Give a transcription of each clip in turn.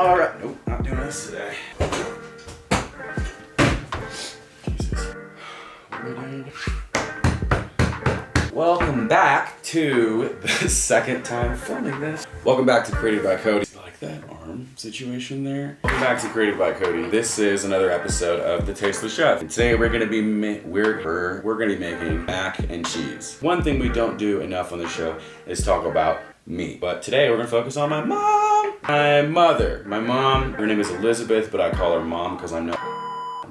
All right. Nope, not doing this today. Jesus. What are we doing? Welcome back to the second time filming this. Welcome back to Created by Cody. Like that arm situation there. Welcome back to Created by Cody. This is another episode of the Tasteless Chef. And today we're gonna be we're gonna be making mac and cheese. One thing we don't do enough on the show is talk about me. But today we're gonna focus on my mom. My mother. My mom, her name is Elizabeth, but I call her mom because I'm not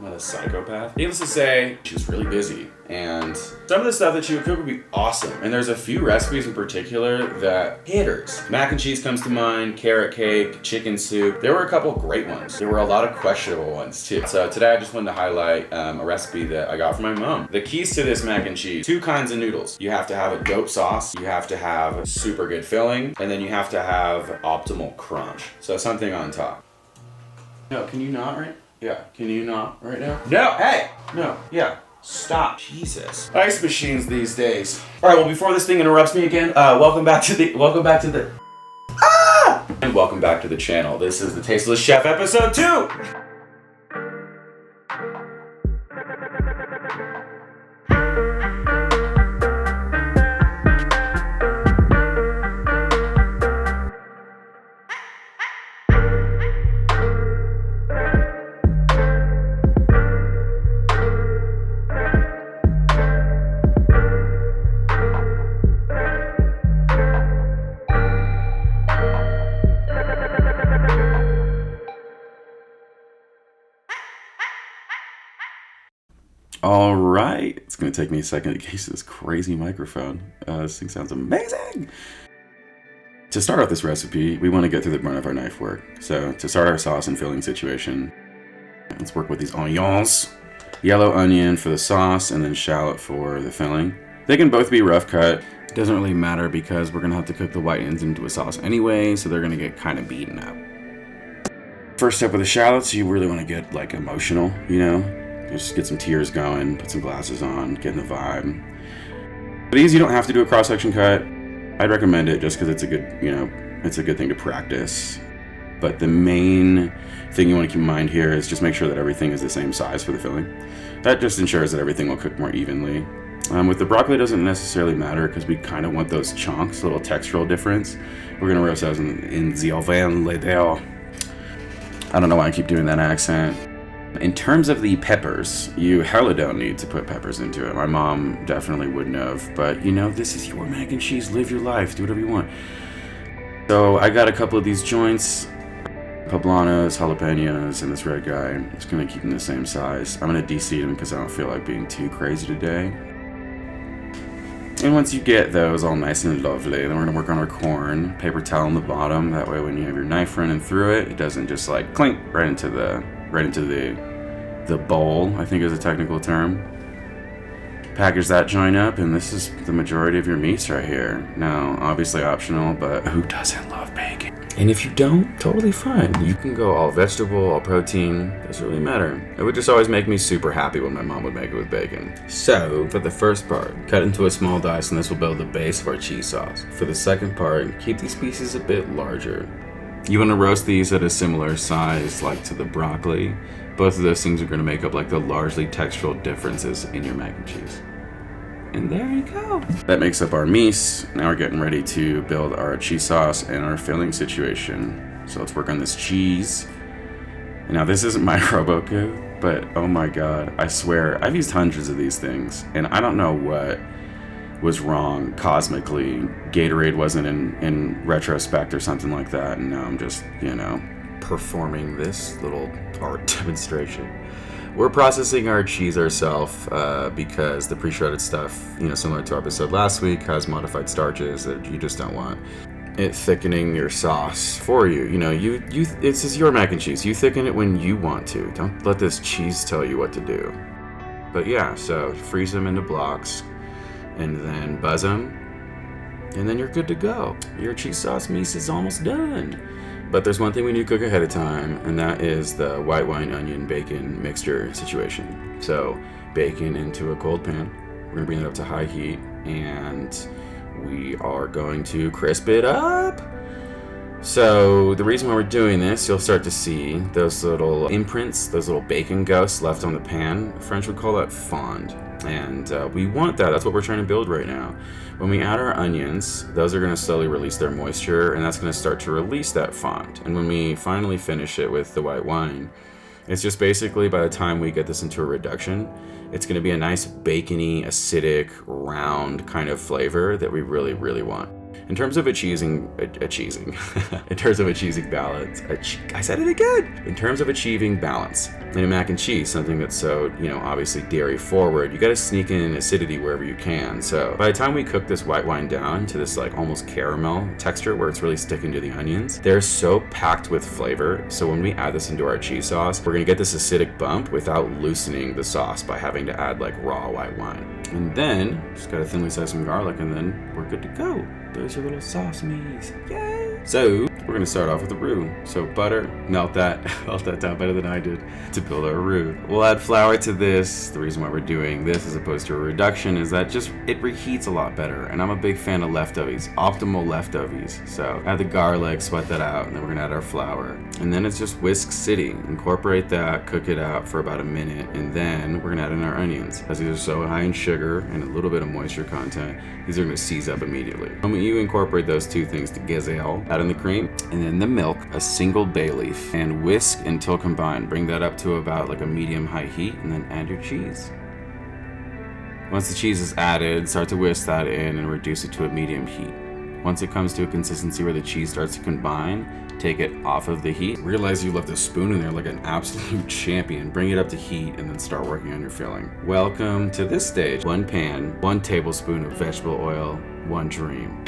a psychopath. Needless to say, she was really busy, and some of the stuff that she would cook would be awesome. And there's a few recipes in particular that hitters. Mac and cheese comes to mind, carrot cake, chicken soup. There were a couple great ones. There were a lot of questionable ones too. So today I just wanted to highlight a recipe that I got from my mom. The keys to this mac and cheese: two kinds of noodles. You have to have a dope sauce, you have to have super good filling, and then you have to have optimal crunch. So something on top. No, can you not, right? Yeah, can you not right now? No, hey! No, yeah. Stop. Jesus. Ice machines these days. Alright, well before this thing interrupts me again, welcome back to the and welcome back to the channel. This is the Tasteless Chef episode 2! All right, it's gonna take me a second to get used to this crazy microphone. This thing sounds amazing. To start off this recipe, we want to get through the brunt of our knife work. So to start our sauce and filling situation, let's work with these onions. Yellow onion for the sauce and then shallot for the filling. They can both be rough cut. It doesn't really matter because we're gonna have to cook the white ends into a sauce anyway, so they're gonna get kind of beaten up. First step with the shallots, you really want to get like emotional, you know? Just get some tears going, put some glasses on, get in the vibe. For these, you don't have to do a cross-section cut. I'd recommend it just because it's a good, it's a good thing to practice. But the main thing you want to keep in mind here is just make sure that everything is the same size for the filling. That just ensures that everything will cook more evenly. With the broccoli, it doesn't necessarily matter because we kind of want those chunks, a little textural difference. We're going to roast those in the oven later. I don't know why I keep doing that accent. In terms of the peppers, you hella don't need to put peppers into it. My mom definitely wouldn't have, but this is your mac and cheese. Live your life, do whatever you want. So I got a couple of these joints, poblanos, jalapenos, and this red guy. I'm just gonna keep them the same size. I'm gonna de-seed them because I don't feel like being too crazy today. And once you get those all nice and lovely, then we're gonna work on our corn. Paper towel on the bottom, that way when you have your knife running through it, it doesn't just like clink right into the bowl, I think is a technical term. Package that joint up, and this is the majority of your meats right here. Now, obviously optional, but who doesn't love bacon? And if you don't, totally fine. You can go all vegetable, all protein, doesn't really matter. It would just always make me super happy when my mom would make it with bacon. So, for the first part, cut into a small dice, and this will build the base of our cheese sauce. For the second part, keep these pieces a bit larger. You want to roast these at a similar size like to the broccoli. Both of those things are going to make up like the largely textural differences in your mac and cheese. And there you go. That makes up our mise. Now we're getting ready to build our cheese sauce and our filling situation. So let's work on this cheese. And now this isn't my Roboku, but oh my god, I swear, I've used hundreds of these things, and I don't know what was wrong cosmically. Gatorade wasn't in retrospect or something like that, and now I'm just, performing this little art demonstration. We're processing our cheese ourselves because the pre-shredded stuff, similar to our episode last week, has modified starches that you just don't want it thickening your sauce for you. This is your mac and cheese. You thicken it when you want to. Don't let this cheese tell you what to do. But yeah, so freeze them into blocks and then buzz them, and then you're good to go. Your cheese sauce mise is almost done. But there's one thing we need to cook ahead of time, and that is the white wine, onion, bacon mixture situation. So bacon into a cold pan. We're gonna bring it up to high heat, and we are going to crisp it up. So the reason why we're doing this, you'll start to see those little imprints, those little bacon ghosts left on the pan. French would call that fond. And we want that. That's what we're trying to build right now. When we add our onions, those are going to slowly release their moisture, and that's going to start to release that fond. And when we finally finish it with the white wine, it's just basically, by the time we get this into a reduction, it's going to be a nice bacony, acidic, round kind of flavor that we really, really want. In terms of achieving balance, I said it again. In terms of achieving balance in a mac and cheese, something that's so, obviously dairy forward, you got to sneak in acidity wherever you can. So by the time we cook this white wine down to this like almost caramel texture where it's really sticking to the onions, they're so packed with flavor. So when we add this into our cheese sauce, we're gonna get this acidic bump without loosening the sauce by having to add like raw white wine. And then just gotta thinly slice some garlic, and then we're good to go. There's your little sauce me's. Yay! So we're gonna start off with the roux. So butter, melt that down better than I did to build our roux. We'll add flour to this. The reason why we're doing this as opposed to a reduction is that it reheats a lot better. And I'm a big fan of leftovers, optimal leftovers. So add the garlic, sweat that out, and then we're gonna add our flour. And then it's just whisk city. Incorporate that, cook it out for about a minute, and then we're gonna add in our onions. As these are so high in sugar and a little bit of moisture content, these are gonna seize up immediately. The moment you incorporate those two things together, add in the cream, and then the milk, a single bay leaf, and whisk until combined. Bring that up to about like a medium-high heat, and then add your cheese. Once the cheese is added, start to whisk that in and reduce it to a medium heat. Once it comes to a consistency where the cheese starts to combine, take it off of the heat. Realize you left a spoon in there like an absolute champion. Bring it up to heat and then start working on your filling. Welcome to this stage. 1 pan, 1 tablespoon of vegetable oil, 1 dream.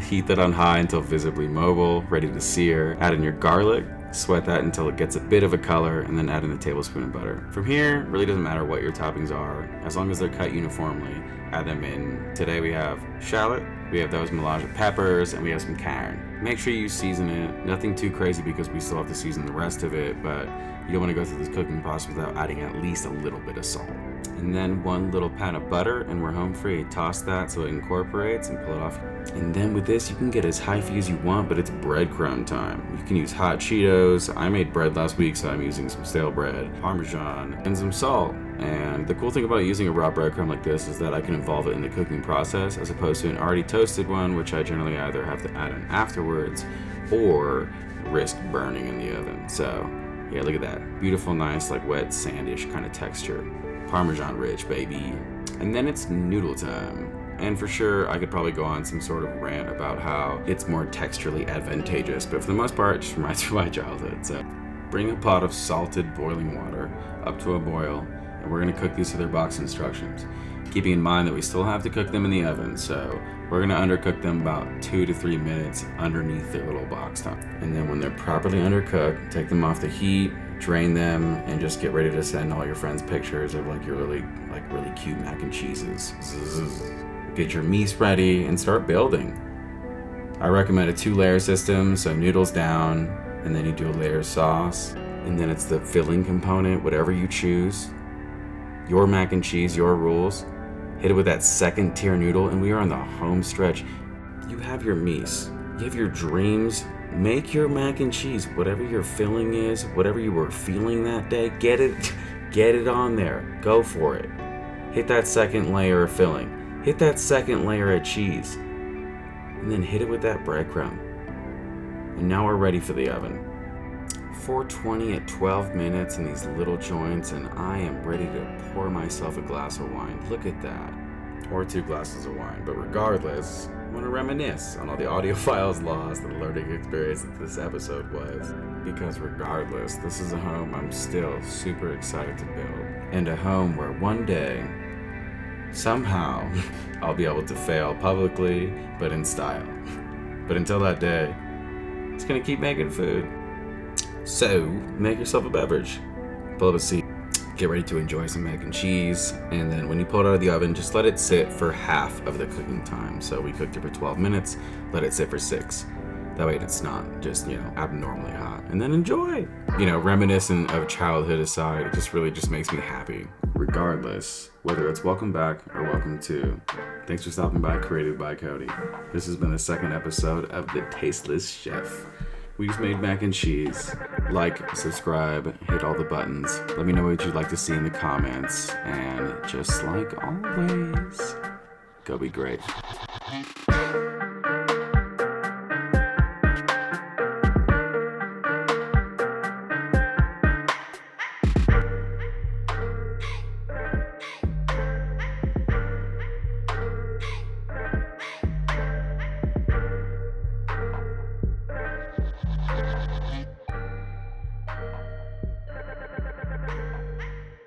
Heat that on high until visibly mobile, ready to sear. Add in your garlic. Sweat that until it gets a bit of a color, and then add in a tablespoon of butter. From here, really doesn't matter what your toppings are, as long as they're cut uniformly, add them in. Today we have shallot, we have those melange peppers, and we have some Karen. Make sure you season it. Nothing too crazy because we still have to season the rest of it, but you don't want to go through this cooking process without adding at least a little bit of salt. And then 1 little pat of butter, and we're home free. Toss that so it incorporates and pull it off. And then with this, you can get as high-fee as you want, but it's breadcrumb time. You can use hot Cheetos. I made bread last week, so I'm using some stale bread, Parmesan, and some salt. And the cool thing about using a raw breadcrumb like this is that I can involve it in the cooking process as opposed to an already toasted one, which I generally either have to add in afterwards or risk burning in the oven. So yeah, look at that. Beautiful, nice, like wet, sandish kind of texture. Parmesan rich, baby. And then it's noodle time. And for sure, I could probably go on some sort of rant about how it's more texturally advantageous, but for the most part, it just reminds me of my childhood. So bring a pot of salted boiling water up to a boil, and we're gonna cook these to their box instructions. Keeping in mind that we still have to cook them in the oven, so we're gonna undercook them about 2 to 3 minutes underneath their little box top. And then when they're properly undercooked, take them off the heat, drain them, and just get ready to send all your friends pictures of like your really cute mac and cheeses. Get your meats ready and start building. I recommend a 2-layer system, so noodles down, and then you do a layer of sauce, and then it's the filling component, whatever you choose. Your mac and cheese, your rules. Hit it with that 2nd-tier noodle, and we are on the home stretch. You have your meats, you have your dreams. Make your mac and cheese, whatever your filling is, whatever you were feeling that day, get it on there. Go for it. Hit that 2nd layer of filling. Hit that 2nd layer of cheese. And then hit it with that breadcrumb. And now we're ready for the oven. 420 at 12 minutes in these little joints, and I am ready to pour myself a glass of wine. Look at that. Or 2 glasses of wine. But regardless, I want to reminisce on all the audio files lost and the learning experience that this episode was. Because regardless, this is a home I'm still super excited to build. And a home where one day, somehow, I'll be able to fail publicly, but in style. But until that day, it's gonna keep making food. So, make yourself a beverage. Pull up a seat. Get ready to enjoy some mac and cheese, and then when you pull it out of the oven, just let it sit for half of the cooking time. So we cooked it for 12 minutes, let it sit for 6. That way it's not just, abnormally hot. And then enjoy! Reminiscent of childhood aside, it just makes me happy. Regardless, whether it's welcome back or welcome to, thanks for stopping by Createdbycody. This has been the 2nd episode of The Tasteless Chef. We just made mac and cheese. Like, subscribe, hit all the buttons. Let me know what you'd like to see in the comments. And just like always, go be great.